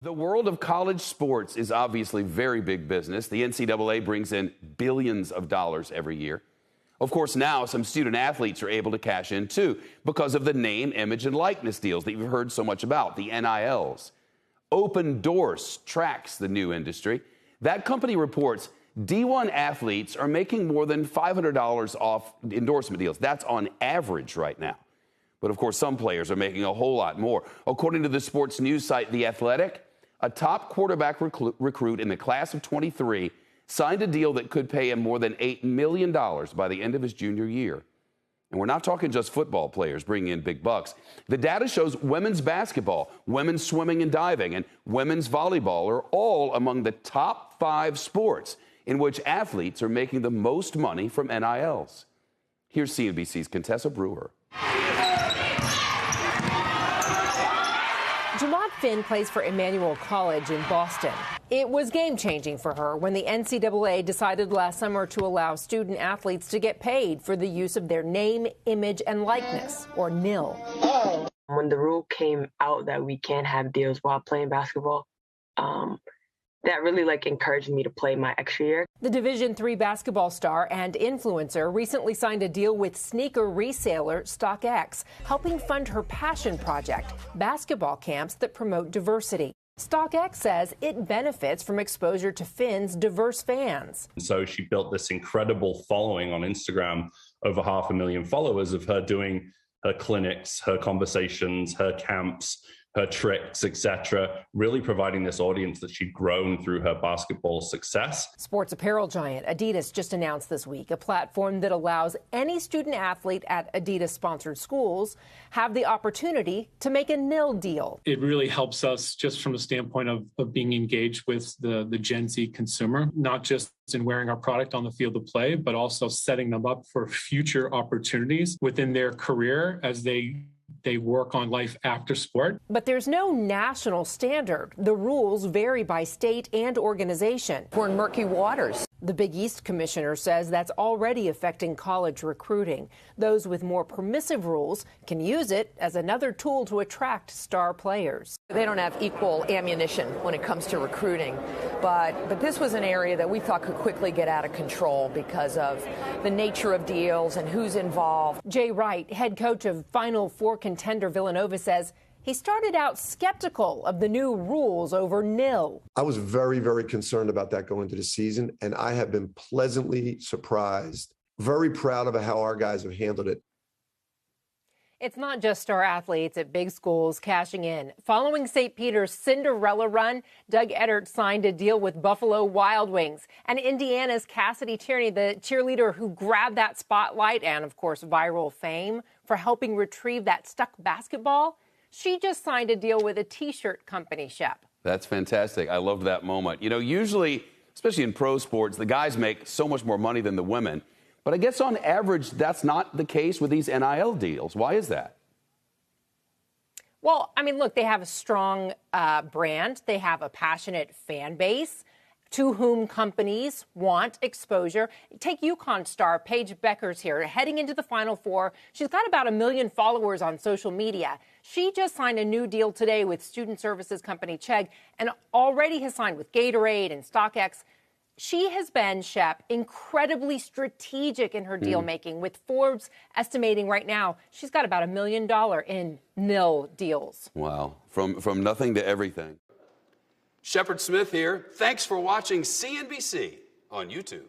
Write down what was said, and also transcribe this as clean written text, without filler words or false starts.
The world of college sports is obviously very big business. The NCAA brings in billions of dollars every year. Of course, now some student athletes are able to cash in too because of the name, image, and likeness deals that you've heard so much about, the NILs. Open Doors tracks the new industry. That company reports D1 athletes are making more than $500 off endorsement deals. That's on average right now. But of course, some players are making a whole lot more. According to the sports news site The Athletic, a top quarterback recruit in the class of 23 signed a deal that could pay him more than $8 million by the end of his junior year. And we're not talking just football players bringing in big bucks. The data shows women's basketball, women's swimming and diving, and women's volleyball are all among the top 5 sports in which athletes are making the most money from NILs. Here's CNBC's Contessa Brewer. Jamad Finn plays for Emmanuel College in Boston. It was game-changing for her when the NCAA decided last summer to allow student athletes to get paid for the use of their name, image, and likeness, or NIL. When the rule came out that we can't have deals while playing basketball, that really encouraged me to play my extra year. The Division III basketball star and influencer recently signed a deal with sneaker reseller StockX, helping fund her passion project, basketball camps that promote diversity. StockX says it benefits from exposure to Finn's diverse fans. So she built this incredible following on Instagram, over 500,000 followers of her doing her clinics, her conversations, her camps, her tricks, etc., really providing this audience that she'd grown through her basketball success. Sports apparel giant ADIDAS just announced this week a platform that allows any student athlete at ADIDAS-sponsored schools have the opportunity to make a NIL deal. It really helps us just from a standpoint of being engaged with the Gen Z consumer, not just in wearing our product on the field of play, but also setting them up for future opportunities within their career as they work on life after sport. But there's no national standard. The rules vary by state and organization. We're in murky waters. The Big East commissioner says that's already affecting college recruiting. Those with more permissive rules can use it as another tool to attract star players. They don't have equal ammunition when it comes to recruiting, but this was an area that we thought could quickly get out of control because of the nature of deals and who's involved. Jay Wright, head coach of Final Four contender Villanova, says he started out skeptical of the new rules over NIL. I was very, very concerned about that going into the season, and I have been pleasantly surprised. Very proud of how our guys have handled it. It's not just star athletes at big schools cashing in. Following St. Peter's Cinderella run, Doug Edert signed a deal with Buffalo Wild Wings. And Indiana's Cassidy Tierney, the cheerleader who grabbed that spotlight and, of course, viral fame for helping retrieve that stuck basketball, she just signed a deal with a T-shirt company, Shep. That's fantastic. I loved that moment. You know, usually, especially in pro sports, the guys make so much more money than the women. But I guess on average, that's not the case with these NIL deals. Why is that? Well, I mean, look, they have a strong brand. They have a passionate fan base to whom companies want exposure. Take UConn star PAIGE BUECKERS here, heading into the Final Four. She's got about 1 million followers on social media. She just signed a new deal today with student services company Chegg and already has signed with Gatorade and StockX. She has been, Shep, incredibly strategic in her deal making, with Forbes estimating right now she's got about $1 million in NIL deals. Wow, from nothing to everything. Shepard Smith here. Thanks for watching CNBC on YouTube.